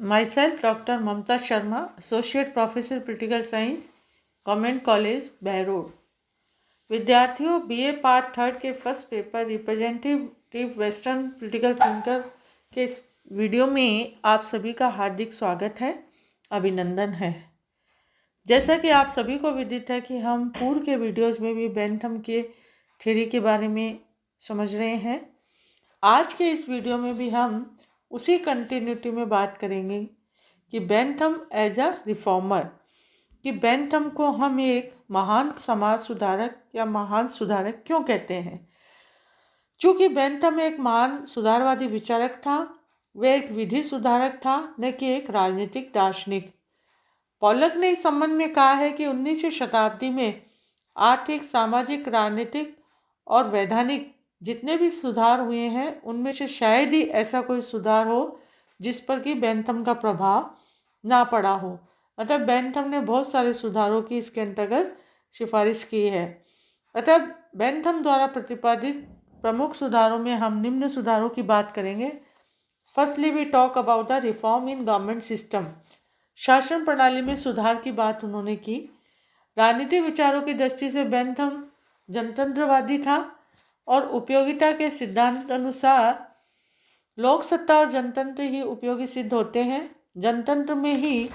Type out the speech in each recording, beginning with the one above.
Myself, Dr. Mamta Sharma, Associate Professor Political Science, government college Behror. विद्यार्थियों, BA part third के first paper representative western political thinker के इस video में आप सभी का हार्दिक स्वागत है, अभिनंदन है। जैसा कि आप सभी को विदित है कि हम पूर्व के वीडियोस में भी बेंथम के थ्योरी के बारे में समझ रहे हैं। आज के इस वीडियो में भी हम उसी कंटिन्यूटी में बात करेंगे कि बेंथम एज अ रिफॉर्मर, कि बेंथम को हम एक महान समाज सुधारक या महान सुधारक क्यों कहते हैं। चूँकि बेंथम एक महान सुधारवादी विचारक था, वह एक विधि सुधारक था, न कि एक राजनीतिक दार्शनिक। पॉलक ने इस संबंध में कहा है कि 19वीं शताब्दी में आर्थिक, सामाजिक, राजनीतिक और वैधानिक जितने भी सुधार हुए हैं, उनमें से शायद ही ऐसा कोई सुधार हो जिस पर कि बेंथम का प्रभाव ना पड़ा हो। अतः बेंथम ने बहुत सारे सुधारों की इसके अंतर्गत सिफारिश की है। अतः बेंथम द्वारा प्रतिपादित प्रमुख सुधारों में हम निम्न सुधारों की बात करेंगे। Firstly we talk about the reform in government system. शासन प्रणाली में सुधार की बात उन्होंने की। राजनीतिक विचारों की दृष्टि से बेंथम जनतंत्रवादी था और उपयोगिता के सिद्धांत अनुसार लोक सत्ता और जनतंत्र ही उपयोगी सिद्ध होते हैं। जनतंत्र में ही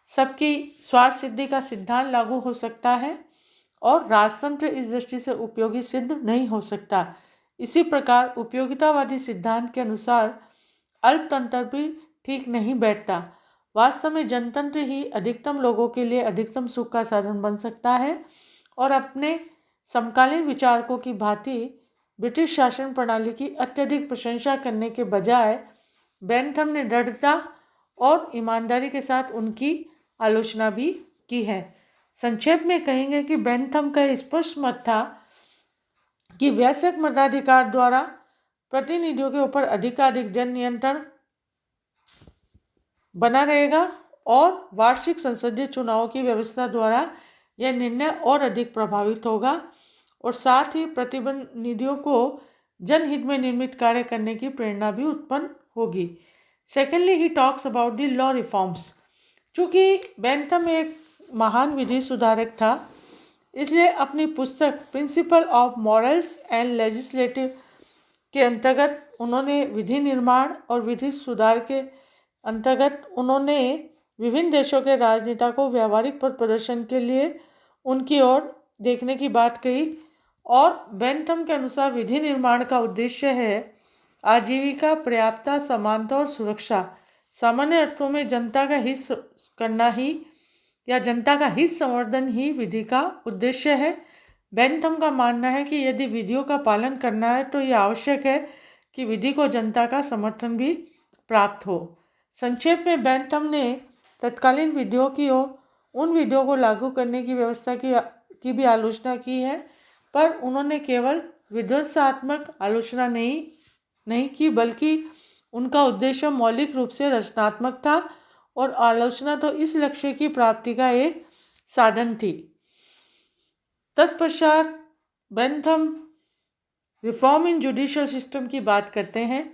सबकी स्वार्थ सिद्धि का सिद्धांत लागू हो सकता है और राजतंत्र इस दृष्टि से उपयोगी सिद्ध नहीं हो सकता। इसी प्रकार उपयोगितावादी सिद्धांत के अनुसार अल्पतंत्र भी ठीक नहीं बैठता। वास्तव में जनतंत्र ही अधिकतम लोगों के लिए अधिकतम सुख का साधन बन सकता है और अपने समकालीन विचारकों की भांति ब्रिटिश शासन प्रणाली की अत्यधिक प्रशंसा करने के बजाय बेंथम ने दृढ़ता और ईमानदारी के साथ उनकी आलोचना भी की है। संक्षेप में कहेंगे कि बेंथम का स्पष्ट मत था कि वयस्क मताधिकार द्वारा प्रतिनिधियों के ऊपर अधिकाधिक जन नियंत्रण बना रहेगा और वार्षिक संसदीय चुनावों की व्यवस्था द्वारा यह निर्णय और अधिक प्रभावित होगा और साथ ही प्रतिनिधियों को जनहित में निर्मित कार्य करने की प्रेरणा भी उत्पन्न होगी। Secondly he talks about the law reforms. चूँकि बेंथम एक महान विधि सुधारक था, इसलिए अपनी पुस्तक principle of morals and legislative के अंतर्गत उन्होंने विधि निर्माण और विधि सुधार के अंतर्गत उन्होंने विभिन्न देशों के राजनेता को व्यावहारिक पद प्रदर्शन के लिए उनकी ओर देखने की बात कही। और बेंथम के अनुसार विधि निर्माण का उद्देश्य है आजीविका, पर्याप्तता, समानता और सुरक्षा। सामान्य अर्थों में जनता का हित करना ही या जनता का हित संवर्धन ही विधि का उद्देश्य है। बेंथम का मानना है कि यदि विधियों का पालन करना है तो यह आवश्यक है कि विधि को जनता का समर्थन भी प्राप्त हो। संक्षेप में बेंथम ने तत्कालीन विधियों की ओर उन विधियों को लागू करने की व्यवस्था की भी आलोचना की है, पर उन्होंने केवल विध्वंसात्मक आलोचना नहीं की, बल्कि उनका उद्देश्य मौलिक रूप से रचनात्मक था और आलोचना तो इस लक्ष्य की प्राप्ति का एक साधन थी। तत्पश्चात Bentham reform in judicial system की बात करते हैं।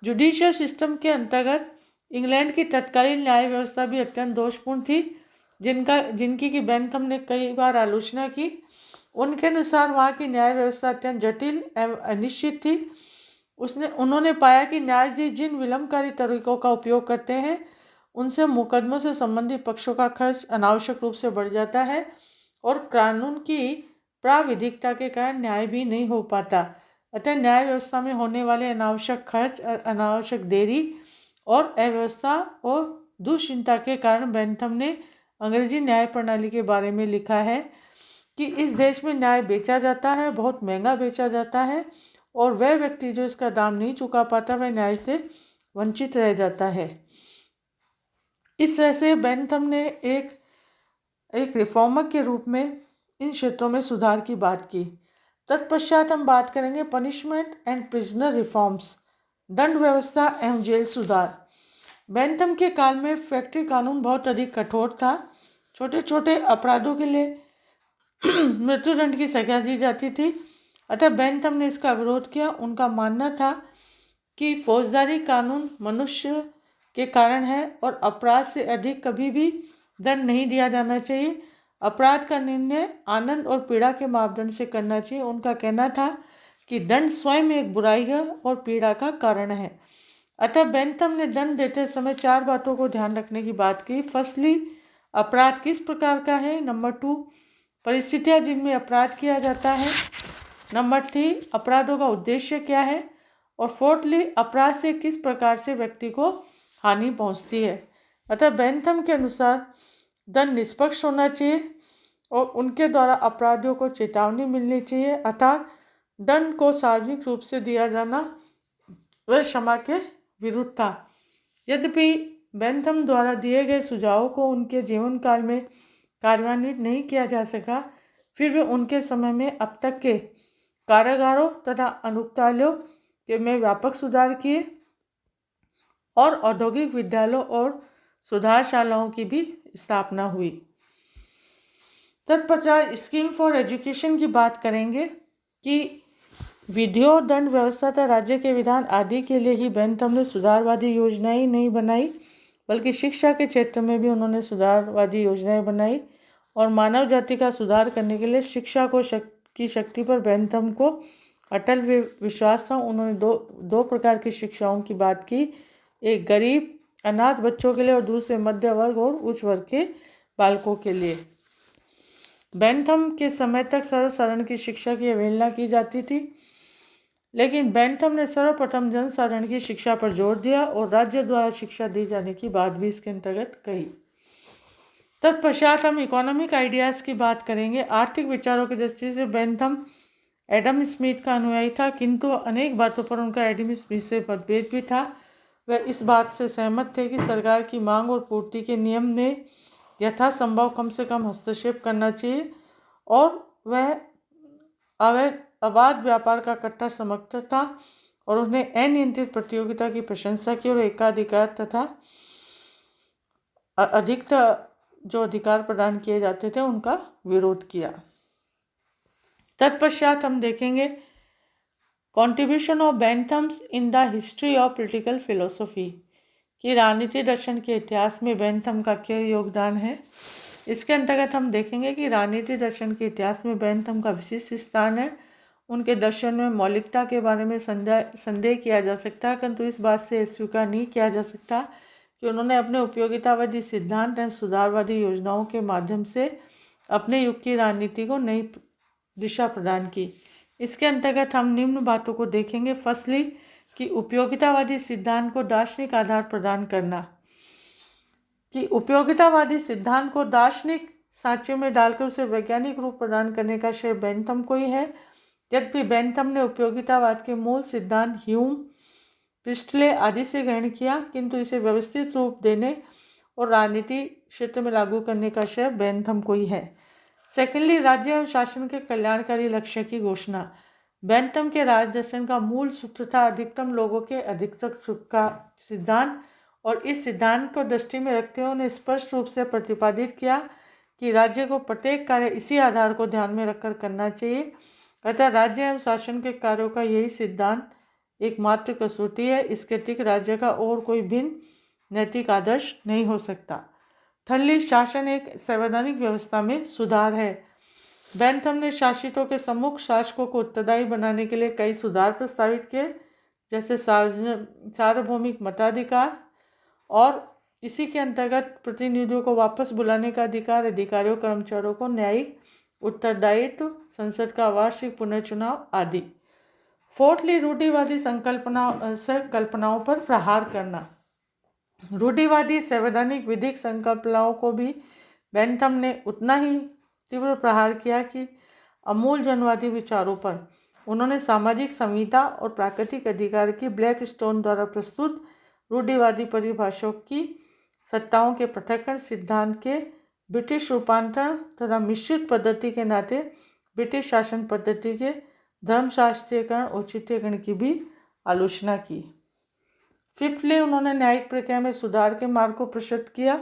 जुडिशियल सिस्टम के अंतर्गत इंग्लैंड की तत्कालीन न्याय व्यवस्था भी अत्यंत दोषपूर्ण थी, जिनकी कि बेंथम ने कई बार आलोचना की। उनके अनुसार वहाँ की न्याय व्यवस्था अत्यंत जटिल एवं अनिश्चित थी। उन्होंने पाया कि न्यायाधीश जिन विलंबकारी तरीकों का उपयोग करते हैं, उनसे मुकदमों से संबंधित पक्षों का खर्च अनावश्यक रूप से बढ़ जाता है और कानून की प्राविधिकता के कारण न्याय भी नहीं हो पाता। अतः न्याय व्यवस्था में होने वाले अनावश्यक खर्च, अनावश्यक देरी और अव्यवस्था और दुश्चिंता के कारण बेंथम ने अंग्रेजी न्याय प्रणाली के बारे में लिखा है कि इस देश में न्याय बेचा जाता है, बहुत महंगा बेचा जाता है और वह व्यक्ति जो इसका दाम नहीं चुका पाता वह न्याय से वंचित रह जाता है। इस तरह से बेंथम ने एक रिफॉर्मर के रूप में इन क्षेत्रों में सुधार की बात की। तत्पश्चात हम बात करेंगे पनिशमेंट एंड प्रिजनर रिफॉर्म्स, दंड व्यवस्था एवं जेल सुधार। बेंथम के काल में फैक्ट्री कानून बहुत अधिक कठोर था। छोटे छोटे अपराधों के लिए मृत्युदंड की सजा दी जाती थी। अतः बेंथम ने इसका विरोध किया। उनका मानना था कि फौजदारी कानून मनुष्य के कारण है और अपराध से अधिक कभी भी दंड नहीं दिया जाना चाहिए। अपराध का निर्णय आनंद और पीड़ा के मापदंड से करना चाहिए। उनका कहना था कि दंड स्वयं एक बुराई है और पीड़ा का कारण है। अतः बेंथम ने दंड देते समय 4 बातों को ध्यान रखने की बात की। फर्स्टली, अपराध किस प्रकार का है। नंबर 2, परिस्थितियां जिनमें अपराध किया जाता है। नंबर 3, अपराधों का उद्देश्य क्या है। और फोर्थली, अपराध से किस प्रकार से व्यक्ति को हानि पहुंचती है। अतः बेंथम के अनुसार दंड निष्पक्ष होना चाहिए और उनके द्वारा अपराधियों को चेतावनी मिलनी चाहिए। अतः दंड को सार्वजनिक रूप से दिया जाना वह क्षमा के विरुद्ध था। यद्यपि बेंथम द्वारा दिए गए सुझावों को उनके जीवन काल में कार्यान्वित नहीं किया जा सका, फिर भी उनके समय में अब तक के कारागारों तथा अनुक्तालयों के में व्यापक सुधार किए और औद्योगिक विद्यालयों और सुधारशालाओं की भी स्थापना हुई। तत्पश्चात स्कीम फॉर एजुकेशन की बात करेंगे कि विधियों, दंड व्यवस्था तथा राज्य के विधान आदि के लिए ही बेंथम ने सुधारवादी योजनाएं नहीं बनाई, बल्कि शिक्षा के क्षेत्र में भी उन्होंने सुधारवादी योजनाएं बनाई और मानव जाति का सुधार करने के लिए शिक्षा की शक्ति पर बेंथम को अटल विश्वास था। उन्होंने दो प्रकार की शिक्षाओं की बात की, एक गरीब अनाथ बच्चों के लिए और दूसरे मध्य वर्ग और उच्च वर्ग के बालकों के लिए। बेंथम के समय तक सर्वसाधारण की शिक्षा की अवहेलना की जाती थी, लेकिन बेंथम ने सर्वप्रथम जनसाधारण की शिक्षा पर जोर दिया और राज्य द्वारा शिक्षा दी जाने की बात भी इसके अंतर्गत कही। तत्पश्चात हम इकोनॉमिक आइडियाज़ की बात करेंगे। आर्थिक विचारों की दृष्टि से बेंथम एडम स्मिथ का अनुयायी था, किंतु अनेक बातों पर उनका एडम स्मिथ से मतभेद भी था। वह इस बात से सहमत थे कि सरकार की मांग और पूर्ति के नियम में यथासंभव कम से कम हस्तक्षेप करना चाहिए और वह अबाध व्यापार का कट्टर समर्थक था और उसने अनियंत्रित प्रतियोगिता की प्रशंसा की और एकाधिकार तथा अधिकतर जो अधिकार प्रदान किए जाते थे उनका विरोध किया। तत्पश्चात हम देखेंगे contribution of Bentham's in the history of political philosophy कि राजनीति दर्शन के इतिहास में बेंथम का क्या योगदान है। इसके अंतर्गत हम देखेंगे कि राजनीति दर्शन के इतिहास में बेंथम का विशिष्ट स्थान है। उनके दर्शन में मौलिकता के बारे में संदेह किया जा सकता है, किंतु इस बात से स्वीकार नहीं किया जा सकता कि उन्होंने अपने उपयोगितावादी सिद्धांत एवं सुधारवादी योजनाओं के माध्यम से अपने युग की राजनीति को नई दिशा प्रदान की। इसके अंतर्गत हम निम्न बातों को देखेंगे। फर्स्टली, कि उपयोगितावादी सिद्धांत को दार्शनिक आधार प्रदान करना, कि उपयोगितावादी सिद्धांत को दार्शनिक सांचे में डालकर उसे वैज्ञानिक रूप प्रदान करने का श्रेय बेंथम को ही है। यद्यपि बेंथम ने उपयोगितावाद के मूल सिद्धांत ह्यूम, प्रिस्टले आदि से ग्रहण किया, किंतु इसे व्यवस्थित रूप देने और राजनीति क्षेत्र में लागू करने का श्रेय बेंथम को ही है। सेकेंडली, राज्य और शासन के कल्याणकारी लक्ष्य की घोषणा। बेंथम के राज दर्शन का मूल सूत्र था अधिकतम लोगों के अधिकतम सुख का सिद्धांत, और इस सिद्धांत को दृष्टि में रखते हुए उन्हें स्पष्ट रूप से प्रतिपादित किया कि राज्य को प्रत्येक कार्य इसी आधार को ध्यान में रखकर करना चाहिए। अतः राज्य एवं शासन के कार्यों का यही सिद्धांत एकमात्र कसौटी है। इसके अतिरिक्त राज्य का और कोई भिन्न नैतिक आदर्श नहीं हो सकता। थर्डली, शासन एक संवैधानिक व्यवस्था में सुधार है। बेंथम ने शासितों के सम्मुख शासकों को उत्तरदायी बनाने के लिए कई सुधार प्रस्तावित किए, जैसे सार्वभौमिक मताधिकार और इसी के अंतर्गत प्रतिनिधियों को वापस बुलाने का अधिकार, अधिकारियों कर्मचारियों को न्यायिक उत्तरदायित्व, संसद का वार्षिक पुनर्चुनाव आदि। फोर्थली, रूढ़िवादी संकल्पनाओं पर प्रहार करना। रूढ़िवादी संवैधानिक विधिक संकल्पनाओं को भी बेंथम ने उतना ही तीव्र प्रहार किया कि अमूल जनवादी विचारों पर। उन्होंने सामाजिक संहिता और प्राकृतिक अधिकार की ब्लैक स्टोन द्वारा प्रस्तुत रूढ़िवादी परिभाषाओं की सत्ताओं के पृथक्करण सिद्धांत के ब्रिटिश रूपांतरण तथा मिश्रित पद्धति के नाते ब्रिटिश शासन पद्धति के धर्मशास्त्रीयकरण औचित्यकरण की भी आलोचना की। फिफ्थली, उन्होंने न्यायिक प्रक्रिया में सुधार के मार्ग को प्रशस्त किया।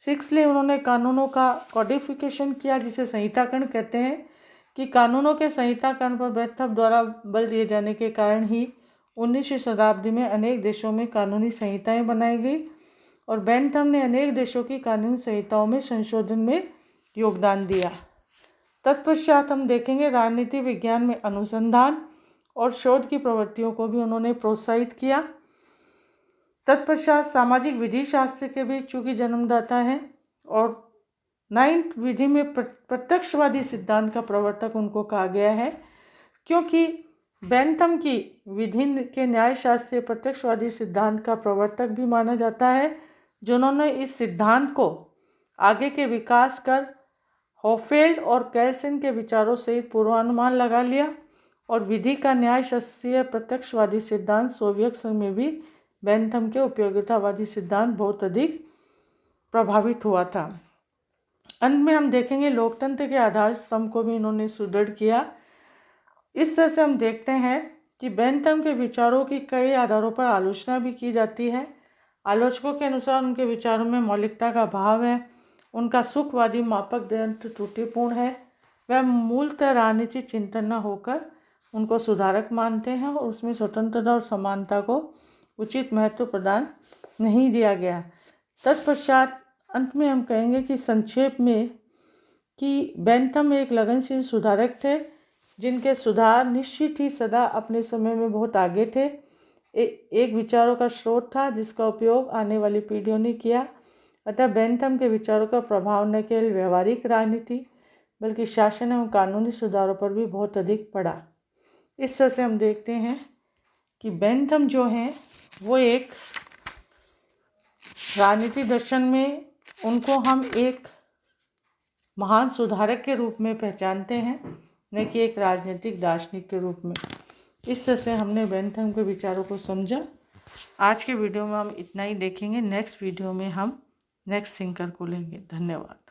सिक्सथली, उन्होंने कानूनों का कॉडिफिकेशन किया, जिसे संहिताकरण कहते हैं, कि कानूनों के संहिताकरण पर बेंथम द्वारा बल दिए जाने के कारण ही 19वीं शताब्दी में अनेक देशों में कानूनी संहिताएं बनाई गई। और बेंथम ने अनेक देशों की कानूनी संहिताओं में संशोधन में योगदान दिया। तत्पश्चात हम देखेंगे राजनीति विज्ञान में अनुसंधान और शोध की प्रवृत्तियों को भी उन्होंने प्रोत्साहित किया। तत्पश्चात सामाजिक विधि शास्त्र के भी चूंकि जन्मदाता हैं और न्यायिक विधि में प्रत्यक्षवादी सिद्धांत का प्रवर्तक उनको कहा गया है, क्योंकि बेंथम की विधि के न्यायशास्त्रीय प्रत्यक्षवादी सिद्धांत का प्रवर्तक भी माना जाता है, जिन्होंने इस सिद्धांत को आगे के विकास कर होफेल्ड और कैल्सन के विचारों से पूर्वानुमान लगा लिया और विधि का न्यायशास्त्रीय प्रत्यक्षवादी सिद्धांत सोवियत संघ में भी बेंथम के उपयोगितावादी सिद्धांत बहुत अधिक प्रभावित हुआ था। अंत में हम देखेंगे लोकतंत्र के आधार स्तंभ को भी इन्होंने सुदृढ़ किया। इस तरह से हम देखते हैं कि बेंथम के विचारों की कई आधारों पर आलोचना भी की जाती है। आलोचकों के अनुसार उनके विचारों में मौलिकता का अभाव है, उनका सुखवादी मापक ग्रंथ त्रुटिपूर्ण है, वह मूलतः राजनीतिक चिंतन न होकर उनको सुधारक मानते हैं और उसमें स्वतंत्रता और समानता को उचित महत्व प्रदान नहीं दिया गया। तत्पश्चात अंत में हम कहेंगे कि संक्षेप में कि बेंथम एक लगनशील सुधारक थे, जिनके सुधार निश्चित ही सदा अपने समय में बहुत आगे थे। एक विचारों का स्रोत था जिसका उपयोग आने वाली पीढ़ियों ने किया। अतः बेंथम के विचारों का प्रभाव न केवल व्यवहारिक राजनीति बल्कि शासन एवं कानूनी सुधारों पर भी बहुत अधिक पड़ा। इस तरह से हम देखते हैं कि बेंथम जो हैं वो एक राजनीति दर्शन में उनको हम एक महान सुधारक के रूप में पहचानते हैं, न कि एक राजनीतिक दार्शनिक के रूप में। इस तरह से हमने बेंथम के विचारों को समझा। आज के वीडियो में हम इतना ही देखेंगे। नेक्स्ट वीडियो में हम नेक्स्ट थिंकर को लेंगे। धन्यवाद।